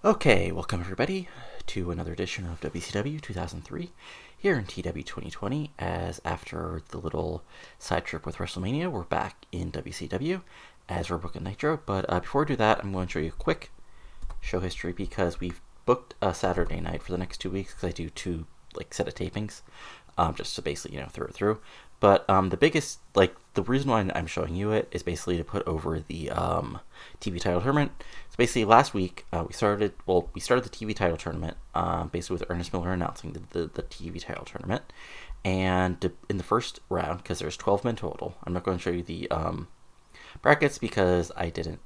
Okay, welcome everybody to another edition of WCW 2003 here in TEW 2020. As after the little side trip with WrestleMania, we're back in WCW as we're booking Nitro. But before we do that, I'm going to show you a quick show history because we've booked a Saturday night for the next 2 weeks because I do two set of tapings, just to basically throw it through. But the biggest, the reason why I'm showing you it is basically to put over the TV title tournament. So basically, last week we started the TV title tournament, basically with Ernest Miller announcing the TV title tournament. And in the first round, because there's 12 men total, I'm not going to show you the brackets because I didn't.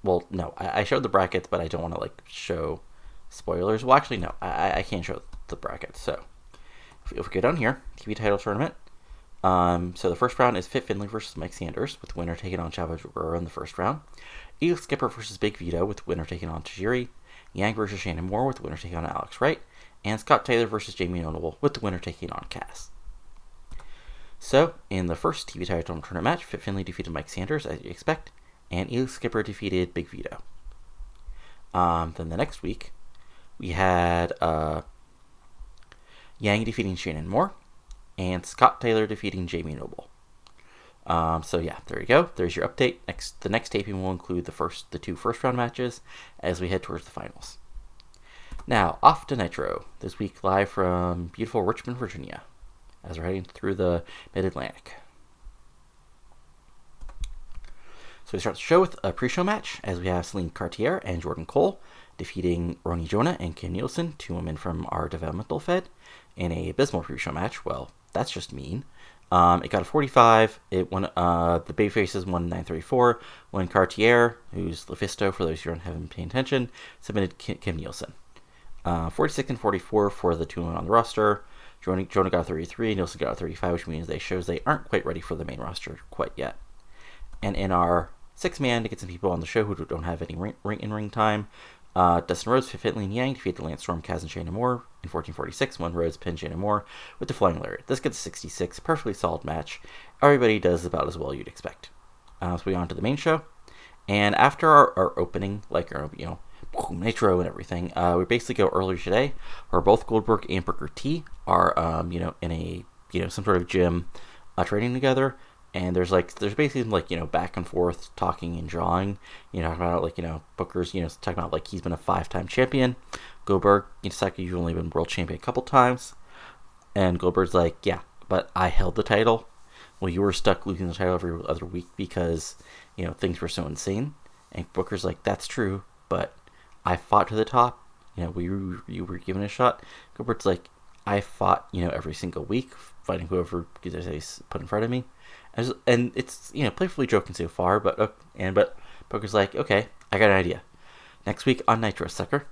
Well, no, I showed the brackets, but I don't want to show spoilers. Well, actually, no, I can't show the brackets. So if we go down here, TV title tournament. So the first round is Fit Finlay versus Mike Sanders, with the winner taking on Chavo Guerrero in the first round. Eagle Skipper versus Big Vito, with the winner taking on Tajiri. Yang versus Shannon Moore, with the winner taking on Alex Wright. And Scott Taylor versus Jamie Noble, with the winner taking on Cass. So, in the first TV title tournament match, Fit Finlay defeated Mike Sanders, as you expect, and Eagle Skipper defeated Big Vito. Then the next week, we had Yang defeating Shannon Moore, and Scott Taylor defeating Jamie Noble. So yeah, there you go. There's your update. The next taping will include the two first round matches as we head towards the finals. Now, off to Nitro, this week live from beautiful Richmond, Virginia, as we're heading through the Mid-Atlantic. So we start the show with a pre-show match, as we have Celine Cartier and Jordan Cole defeating Roni Jonah and Kim Nielsen, two women from our developmental fed, in a abysmal pre-show match. Well, that's just mean. It got a 45. It won. The Babyfaces won 934. When Cartier, who's Lufisto for those who haven't been paying attention, submitted Kim Nielsen. 46 and 44 for the two women on the roster. Jonah got a 33. Nielsen got a 35, which means they aren't quite ready for the main roster quite yet. And in our 6-man, to get some people on the show who don't have any ring time, Dustin Rhodes, Finlay, and Yang defeated Lance Storm, Kaz, and Shannon Moore in 1446 when Rhodes pinned Shannon Moore with the Flying Lariat. This gets a 66, perfectly solid match. Everybody does about as well you'd expect. So we on to the main show, and after our opening, Nitro and everything, we basically go earlier today, where both Goldberg and Booker T are in a some sort of gym, training together. And there's basically back and forth talking and drawing, talking about Booker's talking about he's been a 5-time champion. Goldberg, you've only been world champion a couple times, and Goldberg's yeah, but I held the title. Well, you were stuck losing the title every other week because things were so insane. And Booker's that's true, but I fought to the top. You were given a shot. Goldberg's I fought every single week, fighting whoever they put in front of me. And it's playfully joking so far, but Booker's okay, I got an idea. Next week on Nitro, sucker,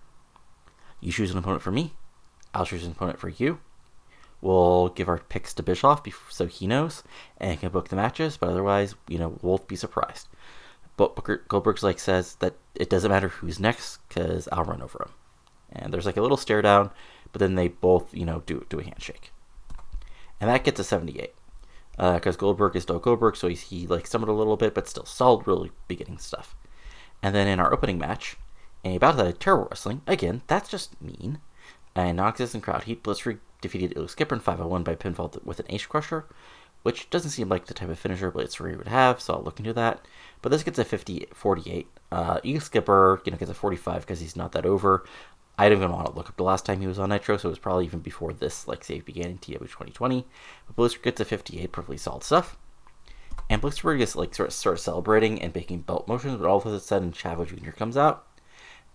you choose an opponent for me, I'll choose an opponent for you. We'll give our picks to Bischoff so he knows and can book the matches, but otherwise, we'll be surprised. But Goldberg's says that it doesn't matter who's next because I'll run over him. And there's a little stare down, but then they both do a handshake, and that gets a 78. Because Goldberg is still Goldberg, so he stumbled a little bit, but still solid, really beginning stuff. And then in our opening match, a battle at Terrible Wrestling, again, that's just mean. A non-existent crowd heat, Blitzkrieg defeated Eagle Skipper in 501 by pinfall with an Ace Crusher, which doesn't seem like the type of finisher Blitzkrieg would have, so I'll look into that. But this gets a 48. Eagle Skipper gets a 45 because he's not that over. I don't even want to look up the last time he was on Nitro, so it was probably even before this save began in TEW 2020. But Blitzkrieg gets a 58, perfectly solid stuff. And Blitzkrieg is sort of celebrating and making belt motions, but all of a sudden Chavo Jr. comes out,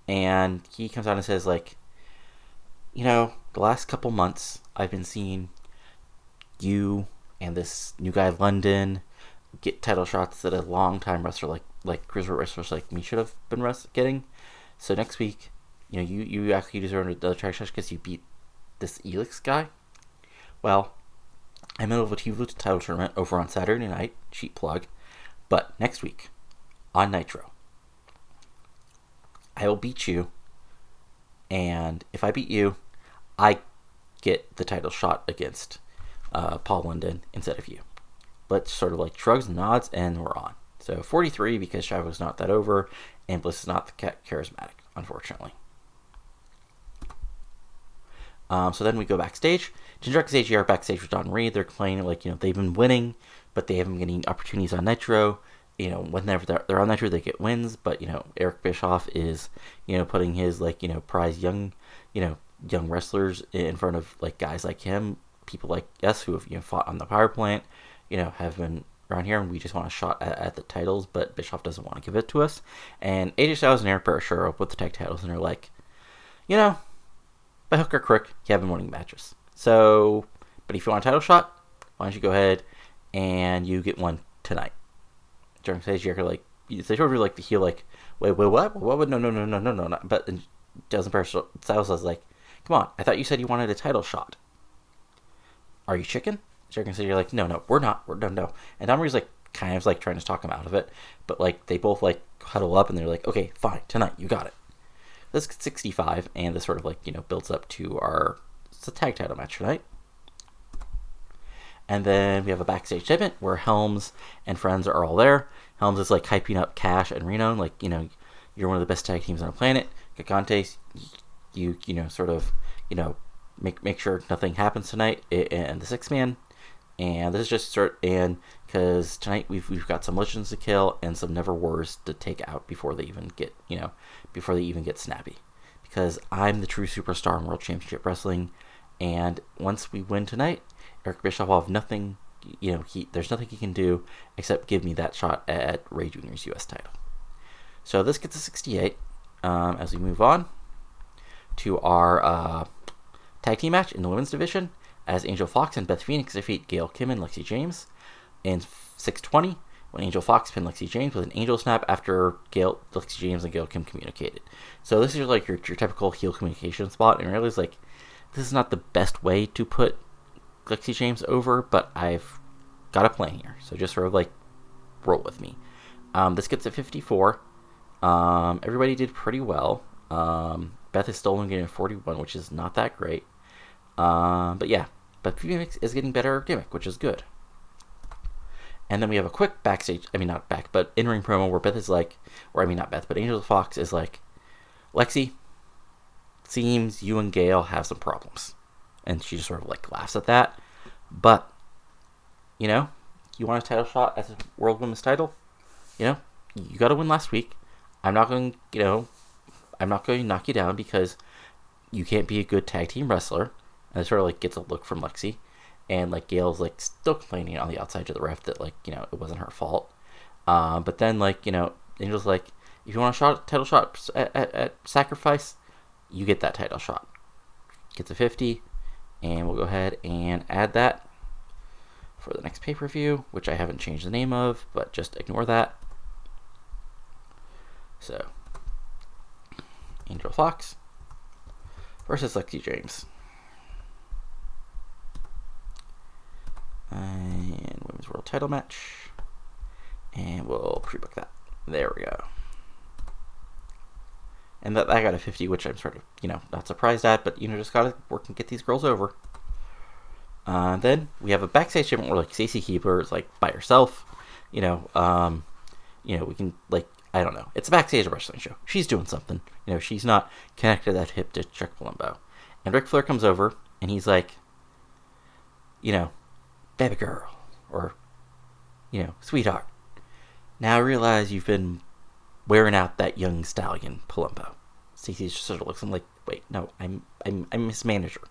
and he comes out and says the last couple months I've been seeing you and this new guy London get title shots that a long-time wrestler like cruiserweight wrestlers like me should have been getting. So next week, you actually deserve another title shot because you beat this Elix guy. Well, I'm in the middle of a TV title tournament over on Saturday night, cheap plug, but next week on Nitro, I will beat you, and if I beat you, I get the title shot against Paul London instead of you. But sort of shrugs and nods, and we're on. So 43 because Chavo's not that over, and Bliss is not charismatic, unfortunately. So then we go backstage. Ginger and are backstage with Don Reed. They're complaining like, they've been winning, but they haven't been getting opportunities on Nitro. Whenever they're on Nitro, they get wins, but, Eric Bischoff is, putting his, like, prize young wrestlers in front of, like, guys like him, people like us who have, fought on the power plant, have been around here, and we just want a shot at the titles, but Bischoff doesn't want to give it to us. And AJ Styles and Eric Barrett show up with the tag titles, and they're like, by hook or crook, you have been winning matches. So, but if you want a title shot, why don't you go ahead and you get one tonight? During stage, you're like, they sort of like to heal, like, wait, what? What? No. But doesn't Styles is like, come on, I thought you said you wanted a title shot. Are you chicken? Jericho said, you're like, no, we're not. No. And Don Reed's like, kind of like trying to talk him out of it. But like, they both like huddle up and they're like, okay, fine, tonight, you got it. This is 65, and this sort of like, builds up to it's a tag title match tonight. And then we have a backstage segment where Helms and friends are all there. Helms is like hyping up Cash and Reno, like, you're one of the best tag teams on the planet. Gigantes, you sort of, make sure nothing happens tonight and the 6-man. And this is just because tonight we've got some legends to kill and some never wars to take out before they even get snappy. Because I'm the true superstar in World Championship Wrestling, and once we win tonight, Eric Bischoff will have nothing. There's nothing he can do except give me that shot at Rey Jr.'s U.S. title. So this gets a 68. As we move on to our tag team match in the women's division, as Angel Fox and Beth Phoenix defeat Gail Kim and Lexi James in 620, when Angel Fox pinned Lexi James with an angel snap after Lexi James and Gail Kim communicated. So this is like your typical heel communication spot, and really, like, this is not the best way to put Lexi James over, but I've got a plan here, so just sort of like roll with me. This gets a 54. Everybody did pretty well. Beth is still only getting a 41, which is not that great. But yeah, but Phoenix is getting better gimmick, which is good. And then we have a quick in-ring promo where Beth is like, but Angel Fox is like, Lexi, seems you and Gail have some problems. And she just sort of like laughs at that. But, you want a title shot at the World Women's title? You got to win last week. I'm not going to knock you down because you can't be a good tag team wrestler. And it sort of like gets a look from Lexi. And like Gail's like still complaining on the outside to the ref that like, it wasn't her fault. But then like, Angel's like, if you want a title shot at Sacrifice, you get that title shot. Gets a 50. And we'll go ahead and add that for the next pay-per-view, which I haven't changed the name of, but just ignore that. So, Angel Fox versus Lexi James. And Women's World Title match. And we'll pre-book that. There we go. And that got a 50, which I'm sort of, not surprised at, but, just gotta work and get these girls over. Then we have a backstage segment where, like, Stacey Keebler is, like, by herself. We can, like, I don't know. It's a backstage wrestling show. She's doing something. She's not connected that hip to Chuck Palumbo. And Ric Flair comes over, and he's like, baby girl, or, sweetheart. Now I realize you've been wearing out that young stallion, Palumbo. Stacey just sort of looks at him like, wait, no, I'm his manager.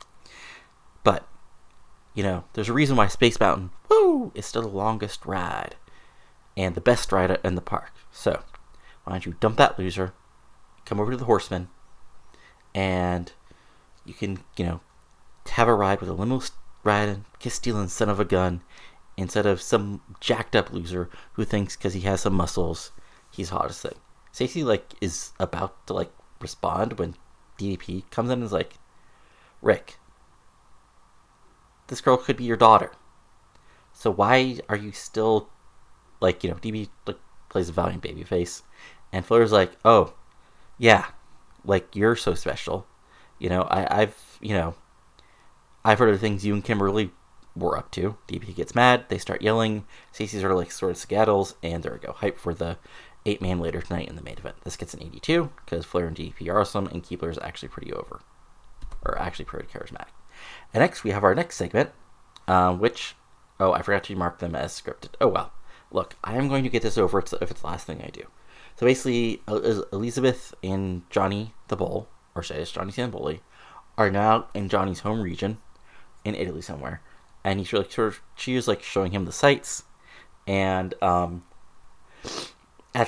But, there's a reason why Space Mountain, is still the longest ride. And the best ride in the park. So, why don't you dump that loser, come over to the Horseman, and you can, have a ride with a limo riding, kiss-stealing son of a gun, instead of some jacked-up loser who thinks because he has some muscles, he's hottest thing. Stacey, like, is about to, like, respond when DDP comes in and is like, Rick, this girl could be your daughter. So why are you still, like, DDP, like, plays a valiant babyface. And Flair's like, oh, yeah, like, you're so special. I've heard of things you and Kimberly were up to. DDP gets mad, they start yelling, Stacey sort of skedaddles, and there we go, hype for the 8-man later tonight in the main event. This gets an 82, because Flair and DDP are awesome, and Keebler is actually pretty over. or actually pretty charismatic. And next, we have our next segment, which, I forgot to mark them as scripted. Oh, well. Look, I am going to get this over if it's the last thing I do. So basically, Elizabeth and Johnny the Bull, or say it's Johnny Samboli, are now in Johnny's home region, in Italy somewhere. And he's really she is like showing him the sights. And at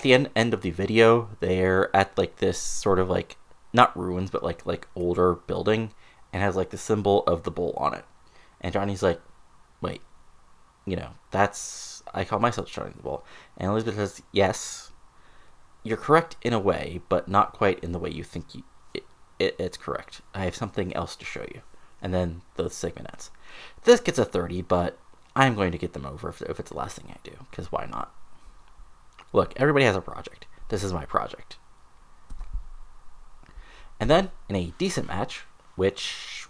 the end of the video, they're at like this sort of like, not ruins, but like older building, and has like the symbol of the bull on it. And Johnny's like, wait, I call myself Johnny the Bull. And Elizabeth says, yes, you're correct in a way, but not quite in the way you think it's correct. I have something else to show you. And then the segment ends. This gets a 30, but I'm going to get them over if it's the last thing I do, because why not? Look, everybody has a project. This is my project. And then, in a decent match, which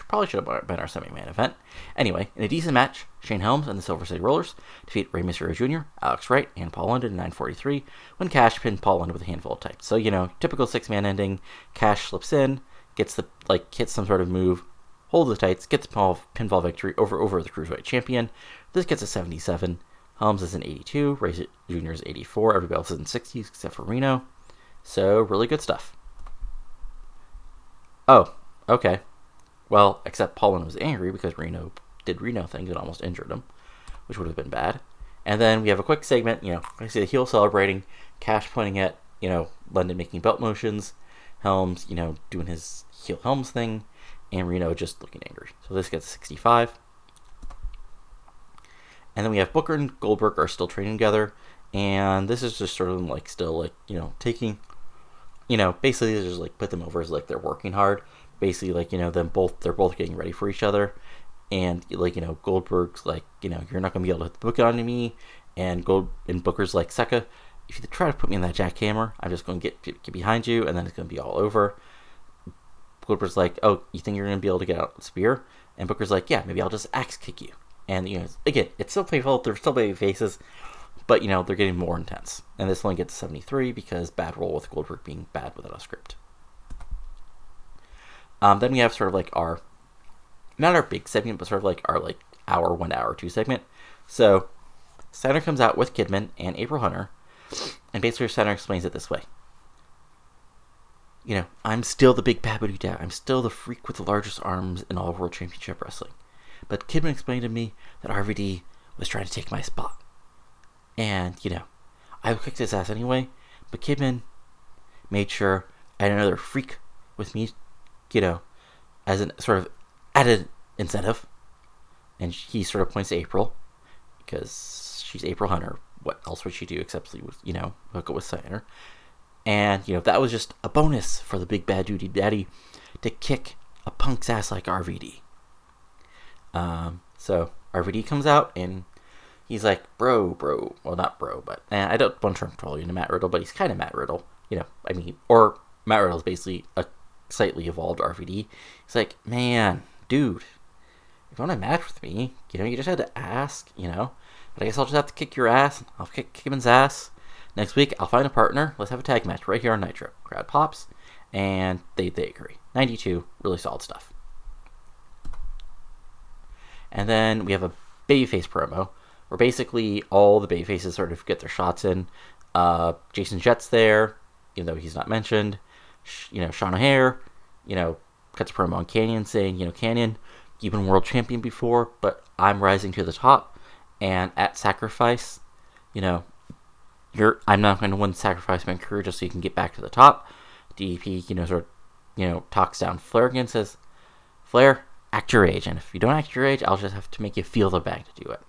probably should have been our semi-main event. Anyway, in a decent match, Shane Helms and the Silver City Rollers defeat Rey Jr., Alex Wright, and Paul London in 9:43 when Cash pinned Paul London with a handful of types. So, typical 6-man ending. Cash slips in, hits some sort of move, holds the tights, gets pinfall victory over the Cruiserweight champion. This gets a 77. Helms is an 82. Rey Jr. is 84. Everybody else is in 60s except for Reno. So, really good stuff. Oh, okay. Well, except Paul London was angry because Reno did Reno things and almost injured him, which would have been bad. And then we have a quick segment, I see the heel celebrating, Cash pointing at, London making belt motions, Helms, doing his heel Helms thing, and Reno just looking angry. So this gets 65. And then we have Booker and Goldberg are still training together, and this is just sort of like still like, taking, basically they just like put them over as like they're working hard. Basically, like, they're both getting ready for each other. And, like, Goldberg's like, you're not going to be able to book it onto me. And Booker's like, Seka, if you try to put me in that jackhammer, I'm just going to get behind you, and then it's going to be all over. Goldberg's like, oh, you think you're going to be able to get out the spear? And Booker's like, yeah, maybe I'll just axe kick you. And, again, it's still playful. They're still baby faces. But, they're getting more intense. And this only gets 73 because bad roll with Goldberg being bad without a script. Then we have sort of like not our big segment, but sort of like our like hour 1 hour 2 segment. So Steiner comes out with Kidman and April Hunter, and basically Steiner explains it this way. I'm still the big baboodoo dad. I'm still the freak with the largest arms in all World Championship Wrestling. But Kidman explained to me that RVD was trying to take my spot. And, I kicked his ass anyway, but Kidman made sure I had another freak with me, as a sort of added incentive. And he sort of points to April, because she's April Hunter. What else would she do except, hook up with Steiner? And, that was just a bonus for the big bad duty daddy to kick a punk's ass like RVD. So RVD comes out, and he's like, bro. Well, not bro, but I don't want to troll you into Matt Riddle, but he's kind of Matt Riddle. Or Matt Riddle's basically a slightly evolved RVD. He's like, man, dude, if you want to match with me, you just had to ask, but I guess I'll just have to kick your ass. I'll kick Kidman's ass. Next week, I'll find a partner. Let's have a tag match right here on Nitro. Crowd pops, and they agree. 92, really solid stuff. And then we have a Babyface promo, where basically all the Babyfaces sort of get their shots in. Jason Jett's there, even though he's not mentioned. Sean O'Haire, cuts a promo on Canyon saying, Canyon, you've been world champion before, but I'm rising to the top, and at Sacrifice, I'm not going to win Sacrifice my career just so you can get back to the top. DDP, talks down Flair again, says, Flair, act your age, and if you don't act your age, I'll just have to make you feel the bag to do it.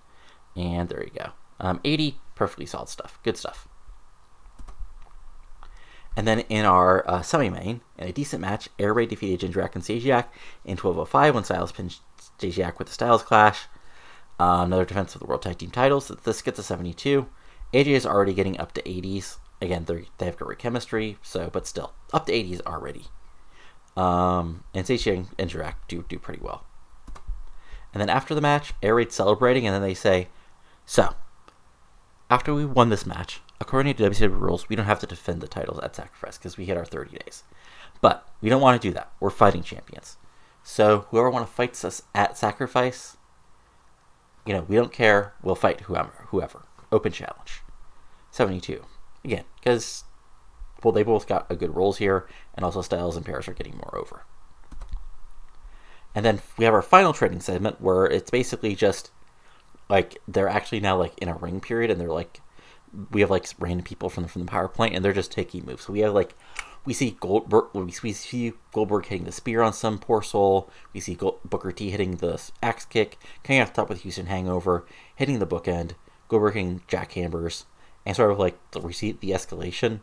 And there you go. 80, perfectly solid stuff. Good stuff. And then in our semi-main, in a decent match, Air Raid defeated Jindrak and Stasiak in 12:05 when Styles pinned Stasiak with the Styles Clash. Another defense of the World Tag Team titles. So this gets a 72. AJ is already getting up to 80s. Again, they have great chemistry, but still, up to 80s already. And Stasiak and Jindrak do pretty well. And then after the match, Air Raid's celebrating, and then they say, so, after we won this match, according to WCW rules, we don't have to defend the titles at Sacrifice because we hit our 30 days. But we don't want to do that. We're fighting champions. So whoever want to fight us at Sacrifice, we don't care. We'll fight whoever. Open challenge. 72. Again, because, they both got a good roles here, and also Styles and Paris are getting more over. And then we have our final training segment where it's basically just, they're actually now, in a ring period, and they're, we have, random people from the power plant, and they're just taking moves. So we have, we see Goldberg hitting the spear on some poor soul. We see Booker T hitting the axe kick, coming off the top with Houston Hangover, hitting the bookend, Goldberg hitting jackhammers, and sort of we see the escalation,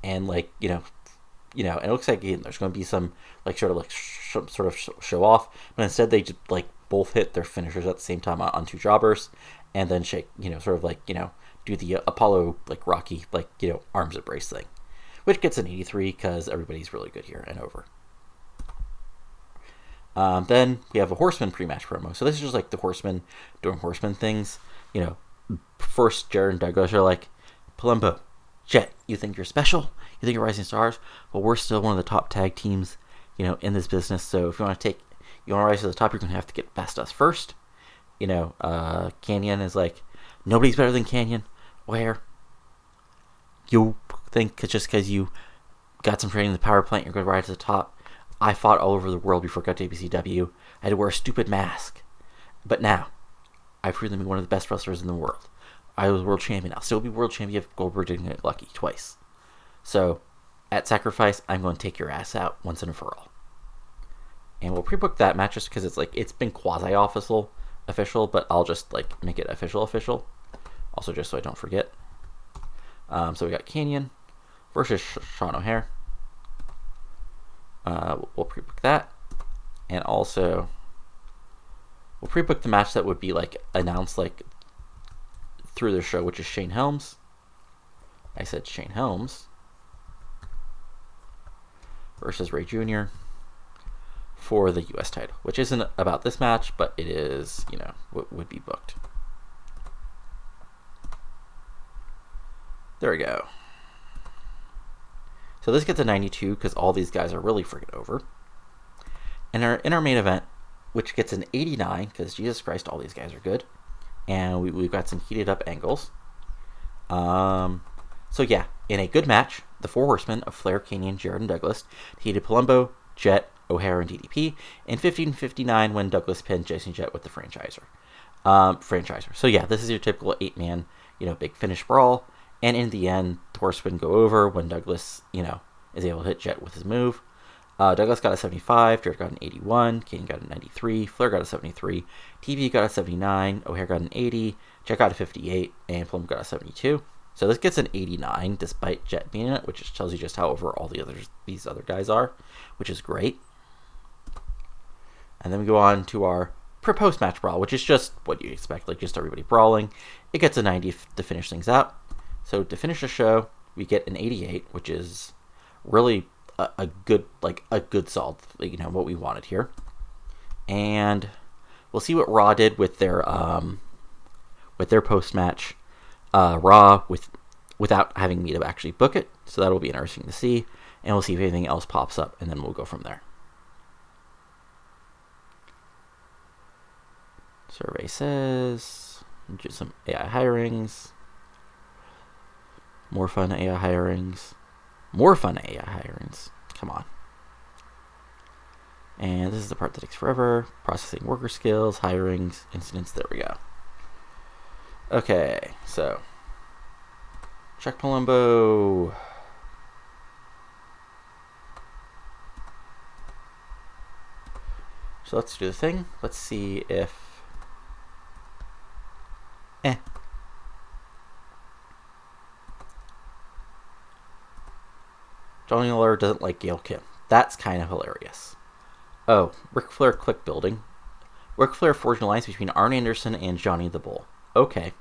and and it looks like there's going to be some show off, but instead they just both hit their finishers at the same time on two jobbers, and then shake do the Apollo Rocky arms embrace thing, which gets an 83 because everybody's really good here and over. Then we have a Horseman pre-match promo. So this is just the Horsemen doing Horseman things. First Jared and Douglas are Palumbo, Jet, you think you're special? You think you're rising stars? Well, we're still one of the top tag teams, in this business. So if you want to rise to the top, you're going to have to get past us first. Canyon is nobody's better than Canyon. Where? You think just because you got some training in the power plant, you're going to rise to the top? I fought all over the world before I got to WCW. I had to wear a stupid mask. But now, I've proven to be one of the best wrestlers in the world. I was world champion. I'll still be world champion if Goldberg didn't get lucky twice. So, at Sacrifice, I'm going to take your ass out once and for all. And we'll pre-book that match just because it's been quasi-official, but I'll just make it official. Also, just so I don't forget. So we got Canyon versus Sean O'Haire. We'll pre-book that. And also, we'll pre-book the match that would be announced through the show, which is Shane Helms. I said Shane Helms versus Rey Jr. for the U.S. title, which isn't about this match, but it is, what would be booked. There we go. So this gets a 92 because all these guys are really freaking over. And in our main event, which gets an 89 because Jesus Christ, all these guys are good. And we've got some heated up angles. So yeah, in a good match, the four horsemen of Flair, Canyon, Jarrett, and Douglas defeated Palumbo, Jet, O'Haire, and DDP in 1559 when Douglas pinned Jason Jet with the franchiser. So yeah, this is your typical 8-man, big finish brawl. And in the end, the horsemen go over when Douglas, is able to hit Jet with his move. Douglas got a 75, Jarrett got an 81, Canyon got a 93, Flair got a 73, TV got a 79, O'Haire got an 80, Jet got a 58, and Plum got a 72. So this gets an 89 despite Jet being in it, which just tells you just how over all these other guys are, which is great. And then we go on to our post-match brawl, which is just what you expect, just everybody brawling. It gets a 90 to finish things out. So to finish the show, we get an 88, which is really a good solid, what we wanted here. And we'll see what Raw did with their post-match Raw without having me to actually book it. So that'll be interesting to see. And we'll see if anything else pops up, and then we'll go from there. Survey says, do some AI hirings. More fun AI hirings. Come on. And this is the part that takes forever. Processing worker skills, hirings, incidents. There we go. Okay, so check Palumbo. So let's do the thing. Let's see if Johnny Lawler doesn't like Gail Kim. That's kind of hilarious. Oh, Ric Flair click building. Ric Flair forged an alliance between Arn Anderson and Johnny the Bull. Okay.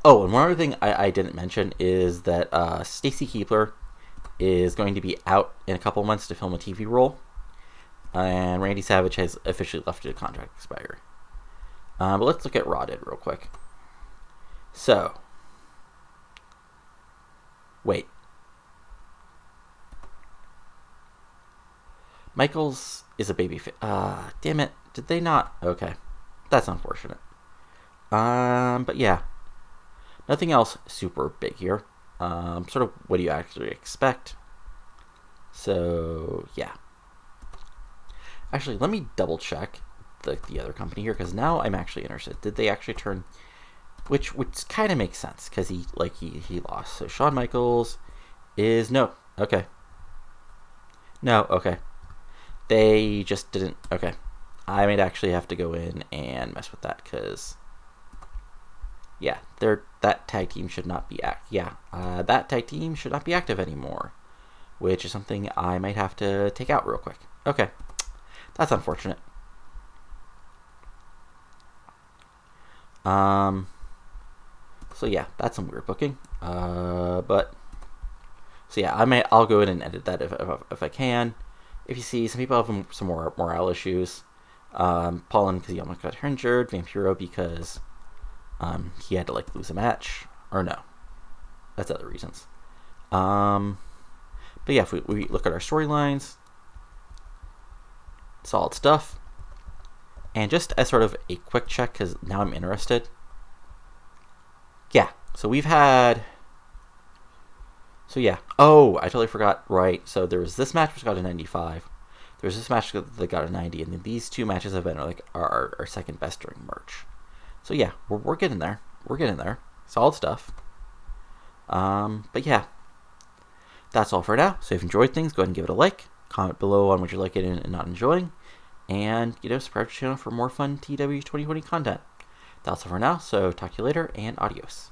Oh, and one other thing I didn't mention is that Stacy Keibler is going to be out in a couple months to film a TV role. And Randy Savage has officially left due to contract expiry. But let's look at Raw did real quick. So, Wait. Michaels is a babyface. Damn it. Did they not? Okay. That's unfortunate. But yeah. Nothing else super big here. Sort of what do you actually expect? So, yeah. Actually, let me double check the other company here, because now I'm actually interested. Did they actually turn... Which kind of makes sense, because he lost. So Shawn Michaels is... No. Okay. No, okay. They just didn't... Okay. I might actually have to go in and mess with that, because... Yeah, that tag team should not be... that tag team should not be active anymore, which is something I might have to take out real quick. Okay. That's unfortunate. So yeah, that's some weird booking. But so yeah, I'll go in and edit that if I can. If you see, some people have some more morale issues. Paulin because he almost got injured. Vampiro because he had to lose a match, or no, that's other reasons. But yeah, if we look at our storylines, solid stuff. And just as sort of a quick check, because now I'm interested. Yeah, so we've had... So yeah. Oh, I totally forgot. Right, so there was this match which got a 95. There was this match that got a 90. And then these two matches have been our second best during March. So yeah, we're getting there. We're getting there. Solid stuff. But yeah. That's all for now. So if you enjoyed things, go ahead and give it a like. Comment below on what you're liking and not enjoying. And, subscribe to the channel for more fun TEW 2020 content. That's all for now, so talk to you later, and adios.